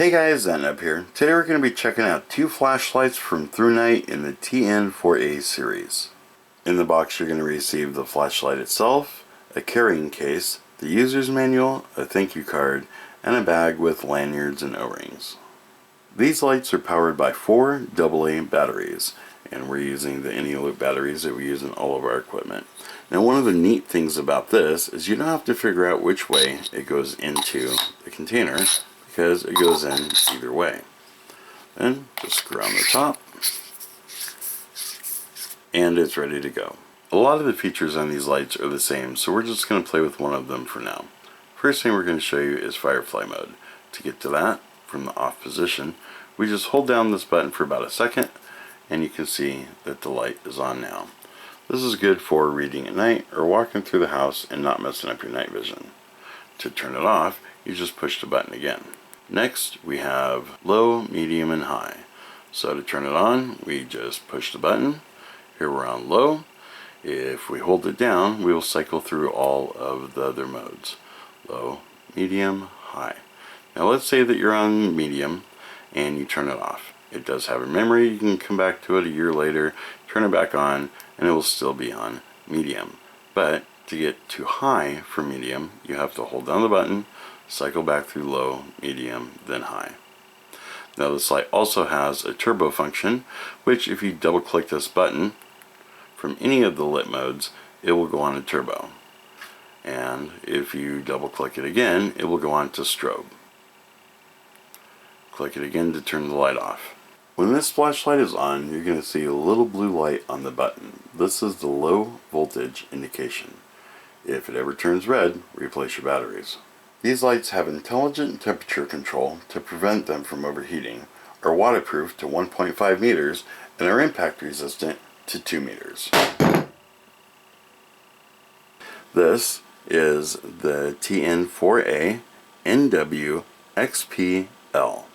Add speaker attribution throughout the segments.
Speaker 1: Hey guys, Thatnub here. Today we're going to be checking out two flashlights from ThruNite in the TN4A series. In the box you're going to receive the flashlight itself, a carrying case, the user's manual, a thank you card, and a bag with lanyards and O-rings. These lights are powered by 4 AA batteries, and we're using the Loop batteries that we use in all of our equipment. Now one of the neat things about this is you don't have to figure out which way it goes into the container, because it goes in either way. Then just screw on the top and it's ready to go. A lot of the features on these lights are the same, so we're just going to play with one of them for now. First thing we're going to show you is firefly mode. To get to that, from the off position, we just hold down this button for about a second and you can see that the light is on now. This is good for reading at night or walking through the house and not messing up your night vision. To turn it off, you just push the button again. Next, we have low, medium, and high. So to turn it on, we just push the button. Here we're on low. If we hold it down, we will cycle through all of the other modes. Low, medium, high. Now let's say that you're on medium and you turn it off. It does have a memory. You can come back to it a year later, turn it back on, and it will still be on medium. But to get to high for medium, you have to hold down the button, cycle back through low, medium, then high. Now this light also has a turbo function, which if you double click this button from any of the lit modes, it will go on to turbo. And if you double click it again, it will go on to strobe. Click it again to turn the light off. When this flashlight is on, you're going to see a little blue light on the button. This is the low voltage indication. If it ever turns red, replace your batteries. These lights have intelligent temperature control to prevent them from overheating, are waterproof to 1.5 meters, and are impact resistant to 2 meters. This is the TN4A NW XP-L,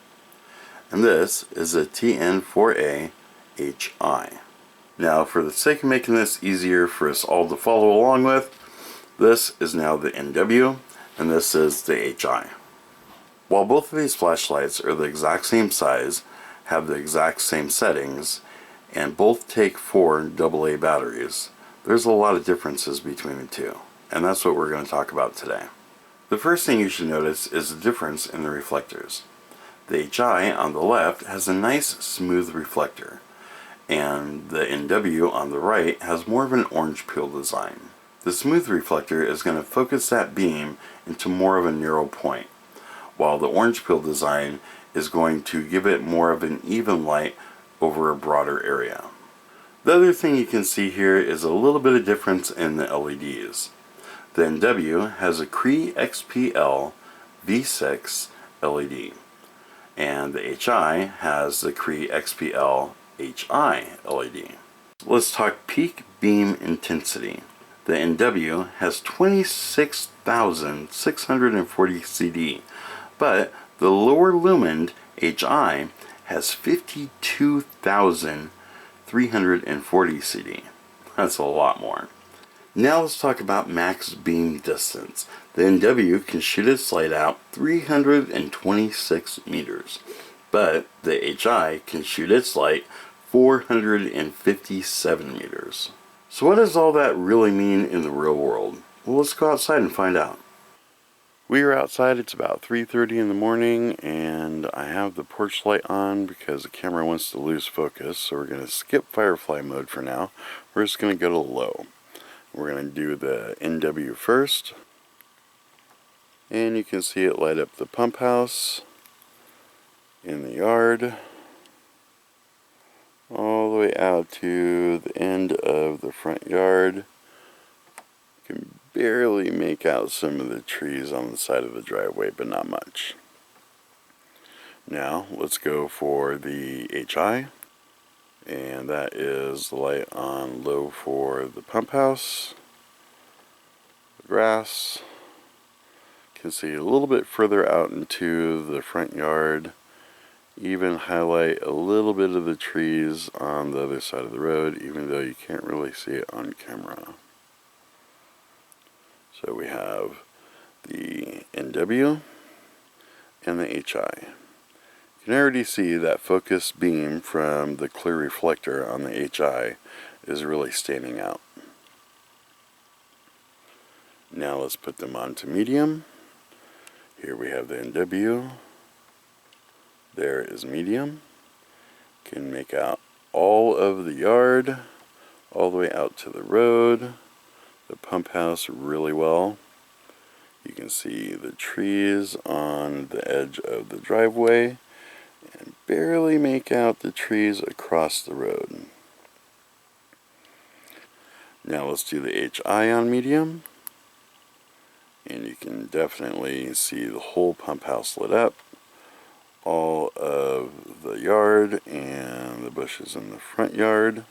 Speaker 1: and this is a TN4A HI. Now, for the sake of making this easier for us all to follow along with, this is now the NW, and this is the HI. While both of these flashlights are the exact same size, have the exact same settings, and both take 4 AA batteries, there's a lot of differences between the two, and that's what we're going to talk about today. The first thing you should notice is the difference in the reflectors. The HI on the left has a nice smooth reflector, and the NW on the right has more of an orange peel design. The smooth reflector is going to focus that beam into more of a narrow point, while the orange peel design is going to give it more of an even light over a broader area. The other thing you can see here is a little bit of difference in the LEDs. The NW has a Cree XP-L V6 LED, and the HI has the Cree XP-L HI LED. Let's talk peak beam intensity. The NW has 26,640 CD, but the lower lumened HI has 52,340 CD. That's a lot more. Now let's talk about max beam distance. The NW can shoot its light out 326 meters, but the HI can shoot its light 457 meters. So what does all that really mean in the real world? Well, let's go outside and find out. We are outside. It's about 3:30 in the morning, and I have the porch light on because the camera wants to lose focus, so we're going to skip firefly mode for now. We're just going to go to low. We're going to do the NW first, and you can see it light up the pump house in the yard all the way out to the end of the front yard. You can barely make out some of the trees on the side of the driveway, but not much. Now let's go for the HI, and that is the light on low for the pump house, the grass. You can see a little bit further out into the front yard, even highlight a little bit of the trees on the other side of the road, even though you can't really see it on camera. So we have the NW and the HI. You can already see that focus beam from the clear reflector on the HI is really standing out. Now let's put them onto medium. Here we have the NW. There is medium. Can make out all of the yard, all the way out to the road, the pump house really well. You can see the trees on the edge of the driveway and barely make out the trees across the road. Now let's do the HI on medium. And you can definitely see the whole pump house lit up, all of the yard and the bushes in the front yard.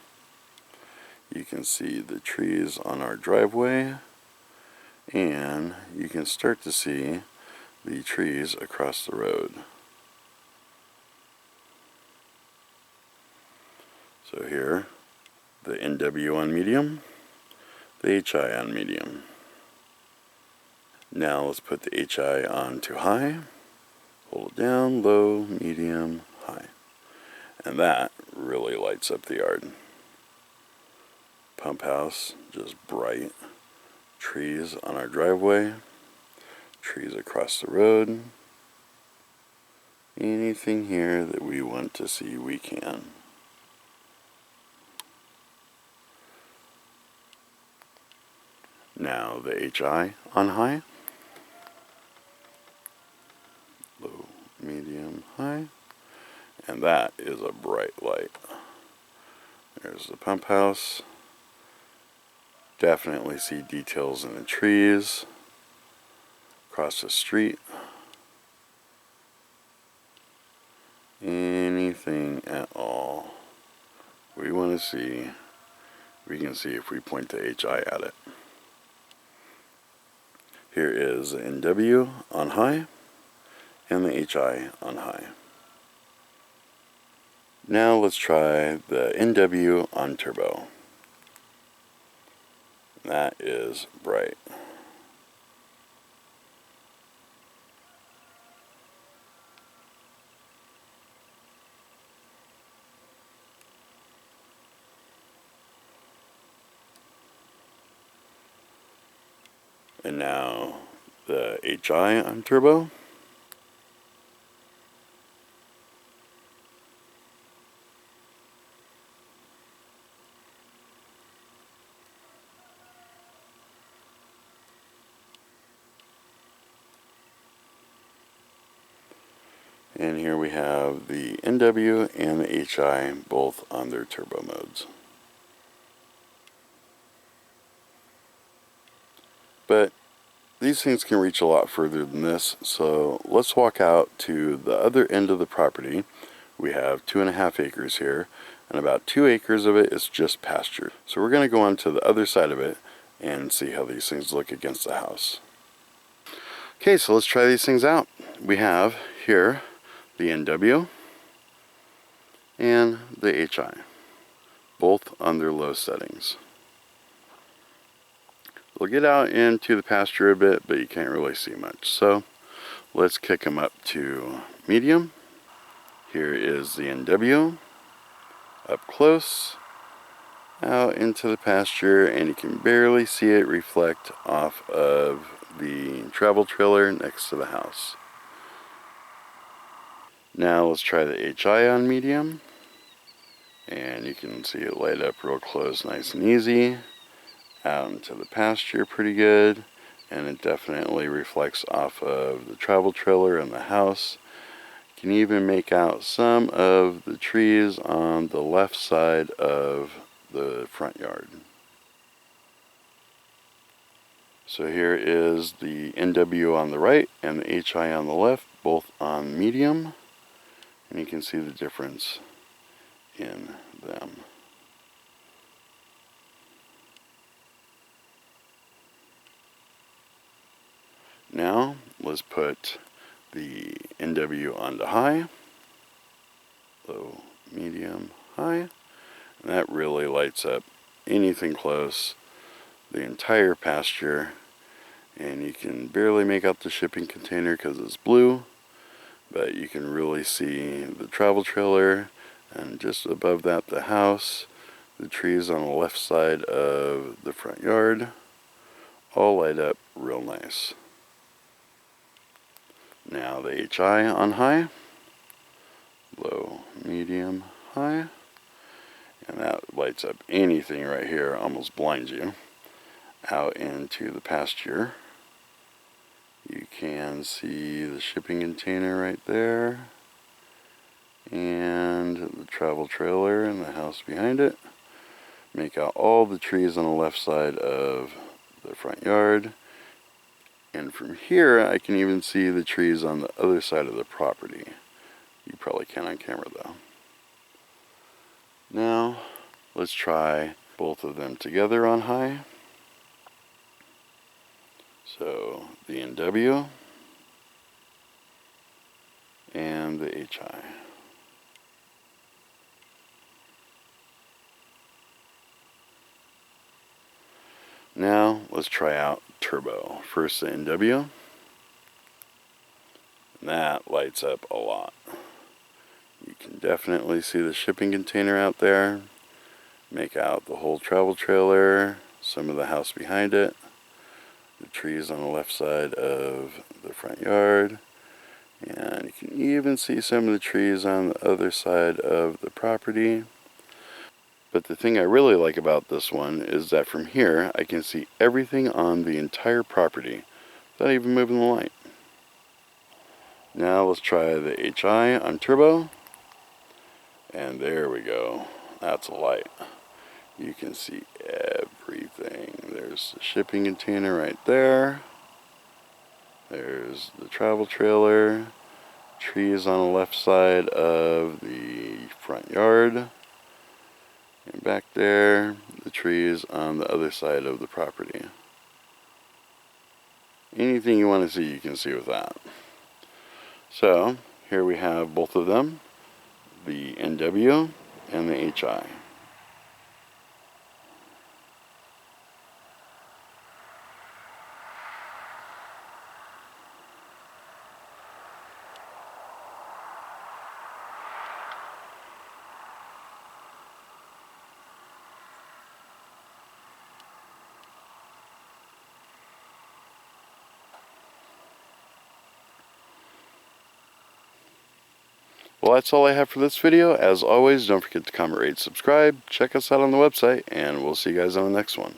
Speaker 1: You can see the trees on our driveway, and you can start to see the trees across the road. So here, the NW on medium, the HI on medium. Now let's put the HI on to high, hold it down, low, medium, high. And that really lights up the yard. Pump house, just bright. Trees on our driveway, trees across the road. Anything here that we want to see, we can. Now the HI on high. Low, medium, high, and that is a bright light. There's the pump house. Definitely see details in the trees, across the street. Anything at all we want to see, we can see if we point the HI at it. Here is the NW on high and the HI on high. Now let's try the NW on turbo. That is bright. And now the HI on turbo. And here we have the NW and the HI both on their turbo modes. But these things can reach a lot further than this, so let's walk out to the other end of the property. We have 2.5 acres here, and about 2 acres of it is just pasture. So we're going to go on to the other side of it and see how these things look against the house. Okay, so let's try these things out. We have here the NW and the HI, both on their low settings. We'll get out into the pasture a bit, but you can't really see much. So let's kick them up to medium. Here is the NW, up close, out into the pasture, and you can barely see it reflect off of the travel trailer next to the house. Now let's try the HI on medium, and you can see it light up real close, nice and easy, out into the pasture pretty good, and it definitely reflects off of the travel trailer and the house. You can even make out some of the trees on the left side of the front yard. So here is the NW on the right and the HI on the left, both on medium. And you can see the difference in them. Now let's put the NW onto high, low, medium, high, and that really lights up anything close, the entire pasture, and you can barely make out the shipping container because it's blue. but you can really see the travel trailer, and just above that the house, the trees on the left side of the front yard, all light up real nice. Now the HI on high, low, medium, high, and that lights up anything right here, almost blinds you. Out into the pasture, you can see the shipping container right there, and the travel trailer and the house behind it. Make out all the trees on the left side of the front yard, and from here I can even see the trees on the other side of the property. You probably can't on camera though. Now let's try both of them together on high. So the NW and the HI. Now let's try out turbo. First the NW. And that lights up a lot. You can definitely see the shipping container out there. Make out the whole travel trailer, some of the house behind it, the trees on the left side of the front yard, and you can even see some of the trees on the other side of the property. But the thing I really like about this one is that from here I can see everything on the entire property without even moving the light. Now let's try the HI on turbo, and there we go. That's a light. You can see everything. There's the shipping container right there. There's the travel trailer. Trees on the left side of the front yard. And back there, the trees on the other side of the property. Anything you want to see, you can see with that. So, here we have both of them, the NW and the HI. Well, that's all I have for this video. As always, don't forget to comment, rate, subscribe, check us out on the website, and we'll see you guys on the next one.